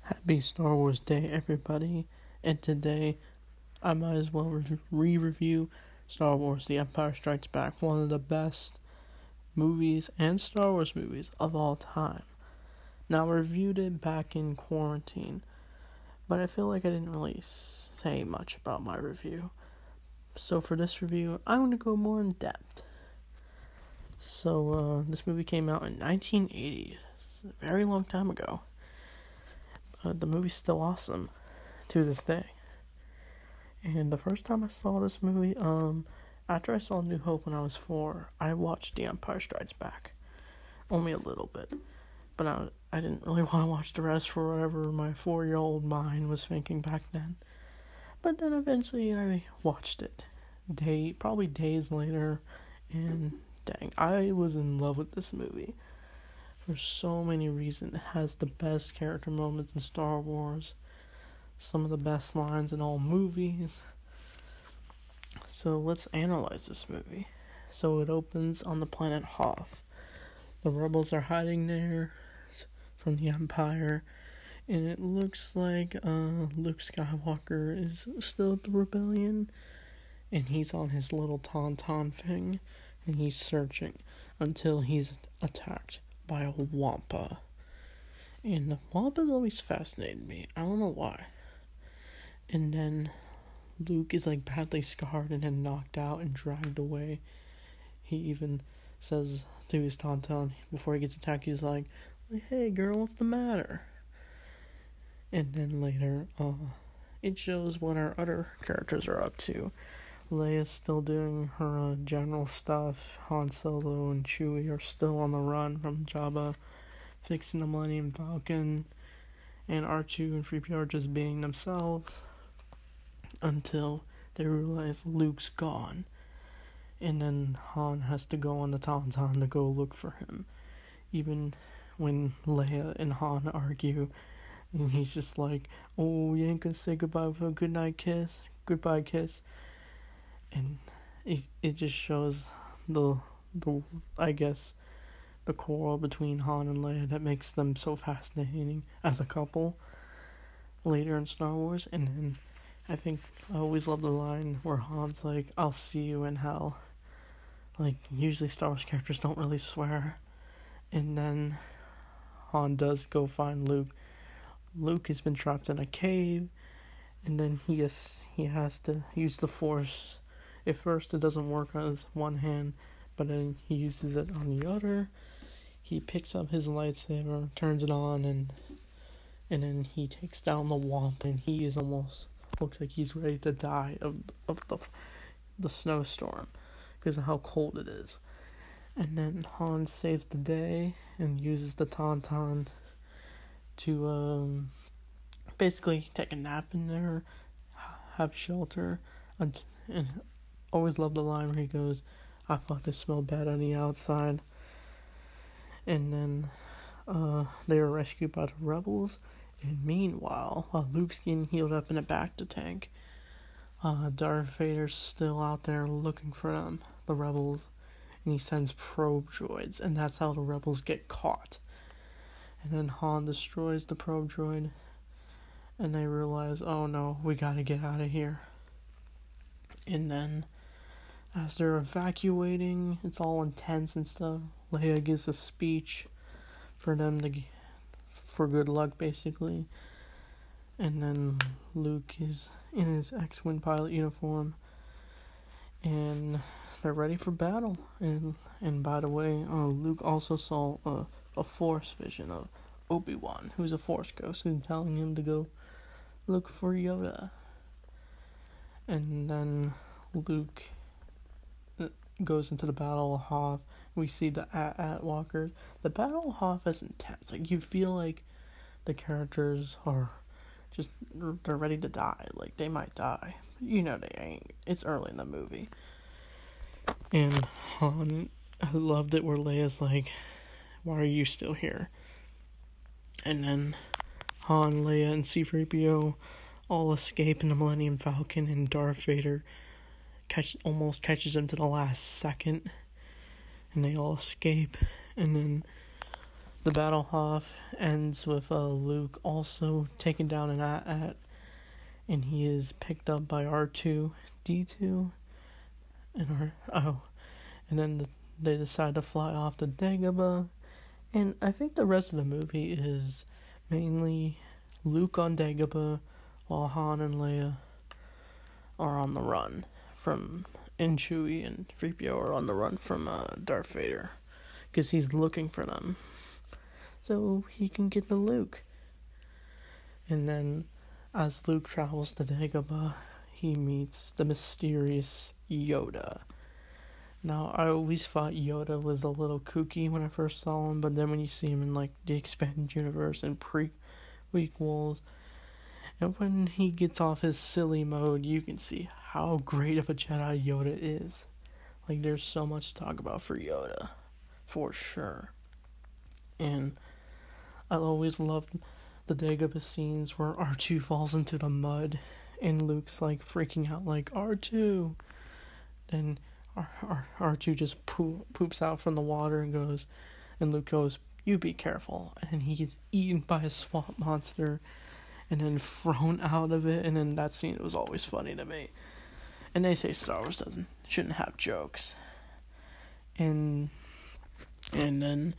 Happy Star Wars Day, everybody. And today, I might as well re-review Star Wars The Empire Strikes Back, one of the best movies and Star Wars movies of all time. Now, I reviewed it back in quarantine, but I feel like I didn't really say much about my review. So for this review, I'm going to go more in depth. So, this movie came out in 1980, a very long time ago. The movie's still awesome to this day. And the first time I saw this movie, after I saw New Hope when I was 4, I watched The Empire Strikes Back. Only a little bit. But I didn't really want to watch the rest for whatever my 4-year-old mind was thinking back then. But then eventually I watched it. Probably days later, and dang, I was in love with this movie. For so many reasons. It has the best character moments in Star Wars, some of the best lines in all movies. So let's analyze this movie. So it opens on the planet Hoth. The rebels are hiding there from the Empire, and it looks like Luke Skywalker is still at the rebellion, and he's on his little tauntaun thing, and he's searching until he's attacked by a Wampa. And the Wampa's always fascinated me. I don't know why. And then Luke is like badly scarred and then knocked out and dragged away. He even says to his tauntaun before he gets attacked, he's like, "Hey girl, what's the matter?" And then later, it shows what our other characters are up to. Leia's still doing her general stuff. Han Solo and Chewie are still on the run from Jabba, fixing the Millennium Falcon, and R2 and 3PO are just being themselves until they realize Luke's gone. And then Han has to go on the tauntaun to go look for him. Even when Leia and Han argue, and he's just like, "Oh, you ain't gonna say goodbye with a goodbye kiss." And it just shows the I guess the quarrel between Han and Leia that makes them so fascinating as a couple later in Star Wars. And then I think I always love the line where Han's like, "I'll see you in hell." Like, usually Star Wars characters don't really swear. And then Han does go find Luke. Luke has been trapped in a cave, and then he has to use the Force. At first it doesn't work on his one hand, but then he uses it on the other. He picks up his lightsaber, turns it on, and then he takes down the Wampa, and he is almost looks like he's ready to die of the snowstorm because of how cold it is. And then Han saves the day and uses the tauntaun to basically take a nap in there, have shelter, and always love the line where he goes, "I thought they smelled bad on the outside." And then they are rescued by the rebels. And meanwhile, while Luke's getting healed up in a bacta tank, Darth Vader's still out there looking for them, the rebels, and he sends probe droids, and that's how the rebels get caught. And then Han destroys the probe droid, and they realize, "Oh no, we gotta get out of here." And then, as they're evacuating, it's all intense and stuff. Leia gives a speech for them for good luck, basically. And then Luke is in his X-Wing pilot uniform, and they're ready for battle. And by the way, Luke also saw a Force vision of Obi-Wan, who's a Force ghost, who's telling him to go look for Yoda. And then Luke goes into the Battle of Hoth. We see the AT-AT walkers. The Battle of Hoth is intense. Like, you feel like the characters are they're ready to die. Like, they might die. You know they ain't. It's early in the movie. And Han, I loved it where Leia's like, "Why are you still here?" And then Han, Leia, and C-3PO all escape in the Millennium Falcon, and Darth Vader almost catches them to the last second, and they all escape. And then The battle half ends with Luke also taken down an AT-AT, and he is picked up by R2-D2, and then they decide to fly off to Dagobah, and I think the rest of the movie is mainly Luke on Dagobah, while Han and Leia are on the run and Chewie and 3PO are on the run from Darth Vader, because he's looking for them, so he can get to Luke. And then, as Luke travels to Dagobah, he meets the mysterious Yoda. Now, I always thought Yoda was a little kooky when I first saw him, but then when you see him in, like, the expanded universe and prequels, and when he gets off his silly mode, you can see how great of a Jedi Yoda is. Like, there's so much to talk about for Yoda, for sure. And I always loved the Dagobah scenes where R2 falls into the mud, and Luke's, like, freaking out, like, R2! Then R2 just poops out from the water and Luke goes, "You be careful," and he's eaten by a swamp monster, and then thrown out of it, and then that scene was always funny to me. And they say Star Wars shouldn't have jokes. And then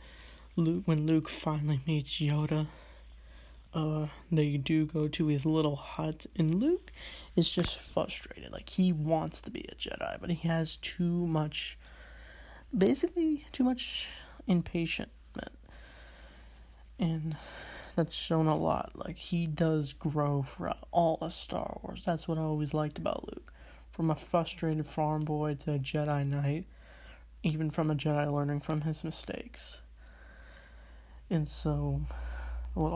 when Luke finally meets Yoda, they do go to his little hut, and Luke is just frustrated. Like, he wants to be a Jedi, but he has too much impatience. And that's shown a lot. Like, he does grow throughout all of Star Wars. That's what I always liked about Luke. From a frustrated farm boy to a Jedi Knight, even from a Jedi learning from his mistakes. And so, what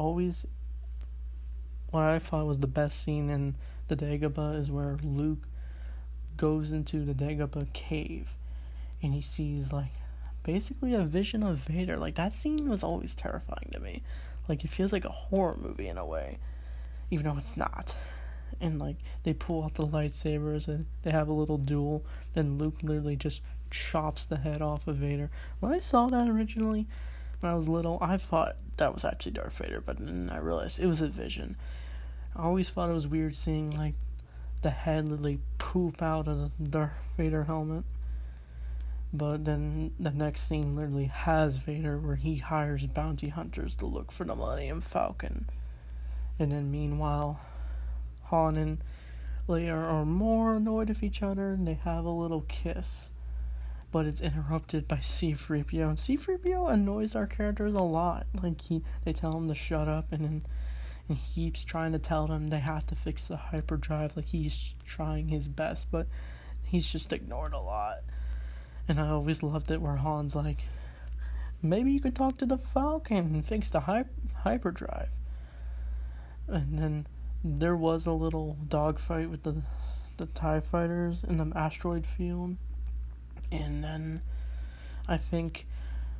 I thought was the best scene in the Dagobah is where Luke goes into the Dagobah cave, and he sees, like, basically a vision of Vader. Like, that scene was always terrifying to me. Like, it feels like a horror movie in a way, even though it's not. And, like, they pull out the lightsabers, and they have a little duel, then Luke literally just chops the head off of Vader. When I saw that originally, when I was little, I thought that was actually Darth Vader, but then I realized it was a vision. I always thought it was weird seeing, like, the head literally poop out of the Darth Vader helmet. But then the next scene literally has Vader, where he hires bounty hunters to look for the Millennium Falcon. And then meanwhile, Han and Leia are more annoyed with each other, and they have a little kiss. But it's interrupted by C-3PO, and C-3PO annoys our characters a lot. Like, they tell him to shut up, and he keeps trying to tell them they have to fix the hyperdrive. Like, he's trying his best, but he's just ignored a lot. And I always loved it where Han's like, maybe you could talk to the Falcon and fix the hyperdrive. And then there was a little dogfight with the TIE fighters in the asteroid field. And then I think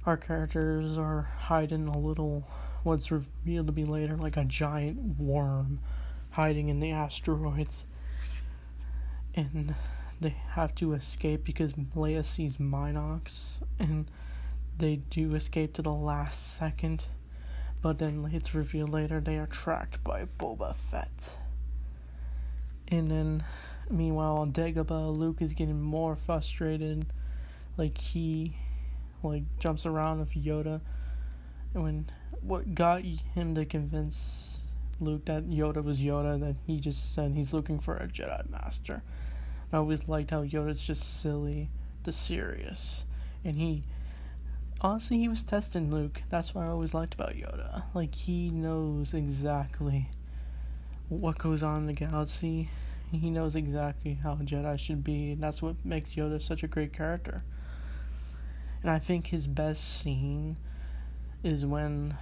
our characters are hiding a little, what's revealed to be later, like a giant worm hiding in the asteroids. And they have to escape because Leia sees Minox, and they do escape to the last second. But then it's revealed later they are tracked by Boba Fett. And then, meanwhile, on Dagobah, Luke is getting more frustrated. Like, he, jumps around with Yoda. And what got him to convince Luke that Yoda was Yoda, that he just said he's looking for a Jedi Master. I always liked how Yoda's just silly to serious. And he was testing Luke. That's what I always liked about Yoda. Like, he knows exactly what goes on in the galaxy. He knows exactly how Jedi should be, and that's what makes Yoda such a great character. And I think his best scene is when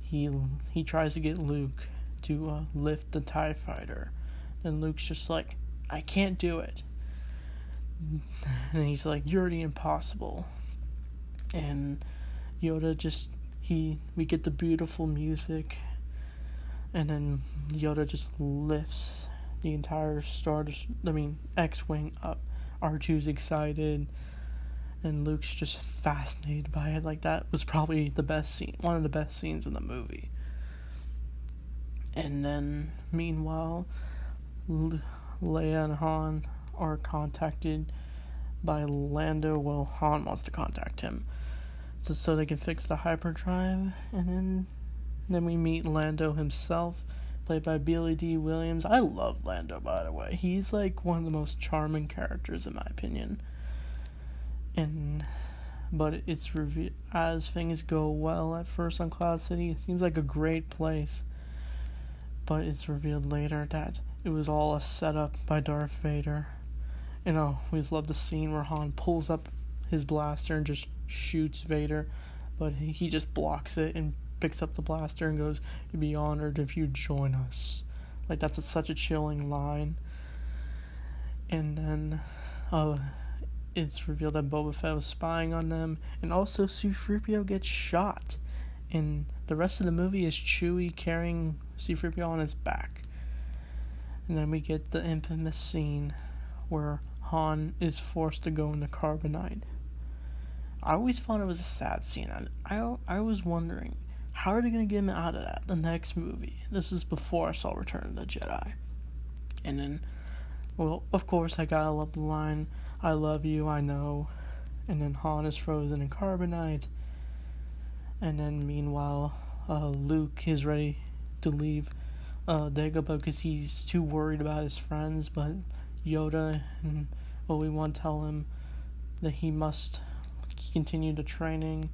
he tries to get Luke to lift the TIE fighter. And Luke's just like, I can't do it. And he's like, you're the impossible. And Yoda just, we get the beautiful music. And then Yoda just lifts the entire X-Wing up. R2's excited. and Luke's just fascinated by it. Like, that was probably the best scene, one of the best scenes in the movie. And then, meanwhile, Leia and Han are contacted by Lando. Well, Han wants to contact him so they can fix the hyperdrive. And then we meet Lando himself, played by Billy D. Williams. I love Lando, by the way. He's like one of the most charming characters in my opinion. But it's as things go well at first on Cloud City, it seems like a great place. But it's revealed later that it was all a setup by Darth Vader. You know, we just love the scene where Han pulls up his blaster and just shoots Vader, but he just blocks it and picks up the blaster and goes, "You'd be honored if you join us." Like, that's such a chilling line. And then it's revealed that Boba Fett was spying on them, and also C-3PO gets shot. And the rest of the movie is Chewie carrying C-3PO on his back. And then we get the infamous scene where Han is forced to go into carbonite. I always thought it was a sad scene. I was wondering, how are they going to get him out of that the next movie? This is before I saw Return of the Jedi. And then, well, of course, I gotta love the line, "I love you, I know." And then Han is frozen in carbonite. And then, meanwhile, Luke is ready to leave Dagobah because he's too worried about his friends. But Yoda and Obi-Wan tell him that he must continue the training.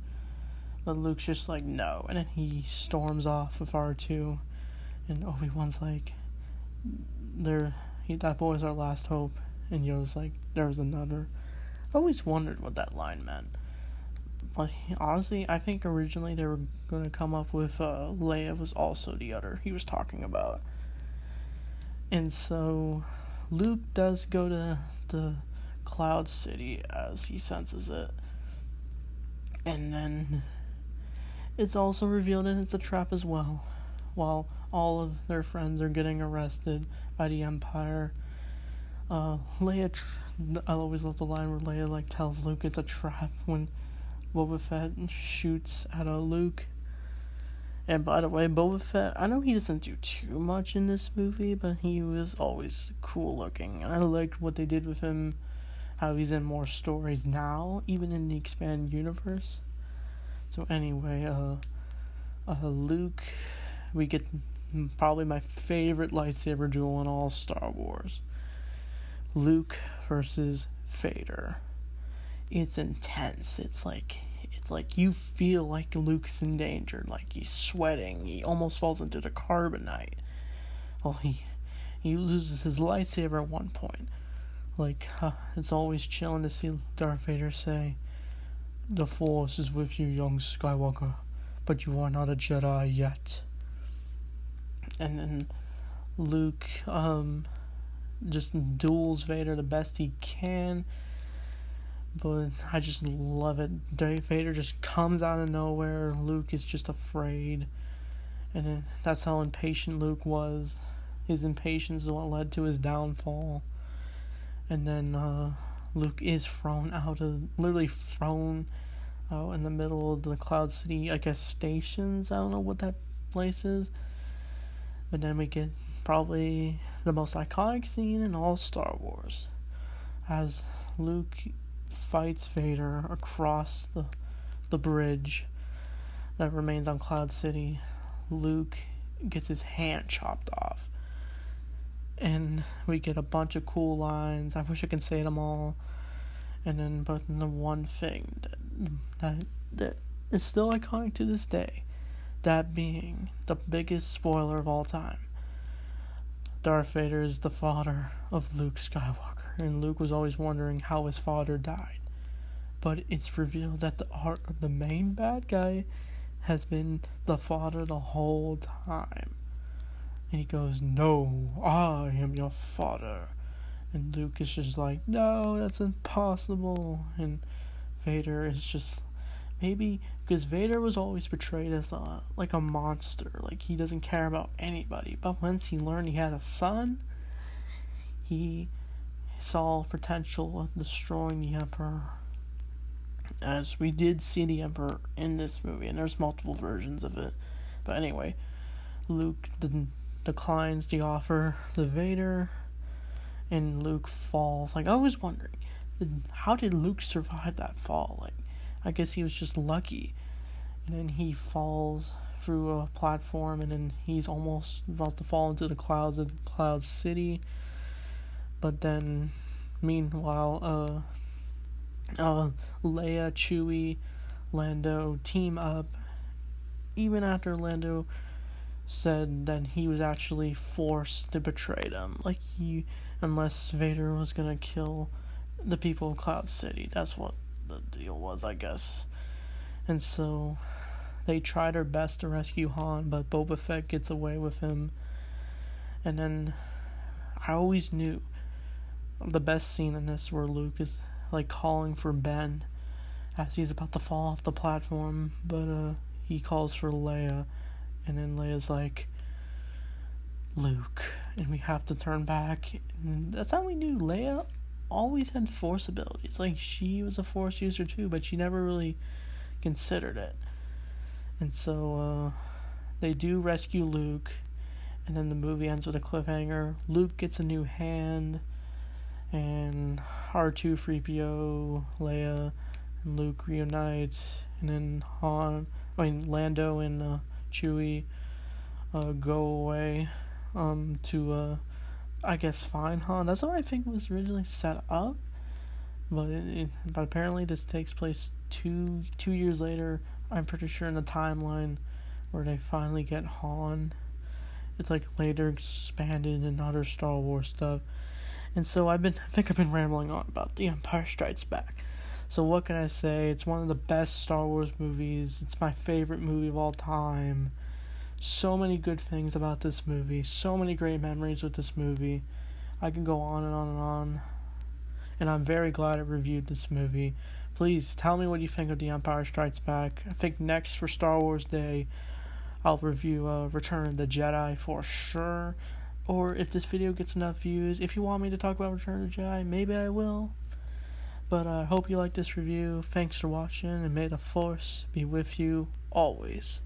But Luke's just like, no. And then he storms off with R2. And Obi-Wan's like, that boy's our last hope. And Yoda's like, there's another. I always wondered what that line meant. But honestly, I think originally they were going to come up with Leia was also the other he was talking about. And so Luke does go to the Cloud City as he senses it. And then it's also revealed that it's a trap as well. While all of their friends are getting arrested by the Empire, Leia, I always love the line where Leia tells Luke it's a trap when Boba Fett shoots at Luke. And by the way, Boba Fett, I know he doesn't do too much in this movie, but he was always cool looking. And I liked what they did with him, how he's in more stories now, even in the expanded universe. So anyway, Luke, we get probably my favorite lightsaber duel in all Star Wars. Luke versus Vader. It's intense. It's like you feel like Luke's in danger. Like, he's sweating. He almost falls into the carbonite. Well, he loses his lightsaber at one point. Like, it's always chilling to see Darth Vader say, "The Force is with you, young Skywalker, but you are not a Jedi yet." And then Luke just duels Vader the best he can. But I just love it. Vader just comes out of nowhere. Luke is just afraid. And then that's how impatient Luke was. His impatience is what led to his downfall. And then Luke is literally thrown out in the middle of the Cloud City, I guess, stations. I don't know what that place is. But then we get probably the most iconic scene in all Star Wars. As Luke fights Vader across the bridge that remains on Cloud City. Luke gets his hand chopped off. And we get a bunch of cool lines. I wish I could say them all. And then, but the one thing that is still iconic to this day, that being the biggest spoiler of all time. Darth Vader is the father of Luke Skywalker, and Luke was always wondering how his father died. But it's revealed that the main bad guy has been the father the whole time. And he goes, "No, I am your father." And Luke is just like, "No, that's impossible." And Vader is just, maybe because Vader was always portrayed as like a monster, like he doesn't care about anybody. But once he learned he had a son, he saw potential of destroying the Emperor. as we did see the Emperor in this movie, and there's multiple versions of it. But anyway, Luke declines the offer to Vader, and Luke falls. Like, I was wondering, how did Luke survive that fall? Like, I guess he was just lucky. And then he falls through a platform, and then he's almost about to fall into the clouds of Cloud City. But then, meanwhile, Leia, Chewie, Lando team up, even after Lando said that he was actually forced to betray them, like unless Vader was gonna kill the people of Cloud City. That's what the deal was, I guess. And so they try their best to rescue Han, but Boba Fett gets away with him. And then I always knew the best scene in this where Luke is like calling for Ben as he's about to fall off the platform, but he calls for Leia, and then Leia's like, Luke, and we have to turn back. And that's how we knew Leia always had Force abilities. Like, she was a Force user too, but she never really considered it. And so they do rescue Luke, and then the movie ends with a cliffhanger. Luke gets a new hand, and R2, 3PO, Leia, and Luke reunites, and then Lando and Chewie go away to I guess find Han. That's what I think was originally set up, but apparently this takes place two years later. I'm pretty sure in the timeline where they finally get Han. It's like later expanded and other Star Wars stuff. And so I think I've been rambling on about The Empire Strikes Back. So what can I say? It's one of the best Star Wars movies. It's my favorite movie of all time. So many good things about this movie. So many great memories with this movie. I can go on and on and on. And I'm very glad I reviewed this movie. Please tell me what you think of The Empire Strikes Back. I think next for Star Wars Day, I'll review Return of the Jedi for sure. Or if this video gets enough views, if you want me to talk about Return of the Jedi, maybe I will. But I hope you like this review. Thanks for watching, and may the Force be with you always.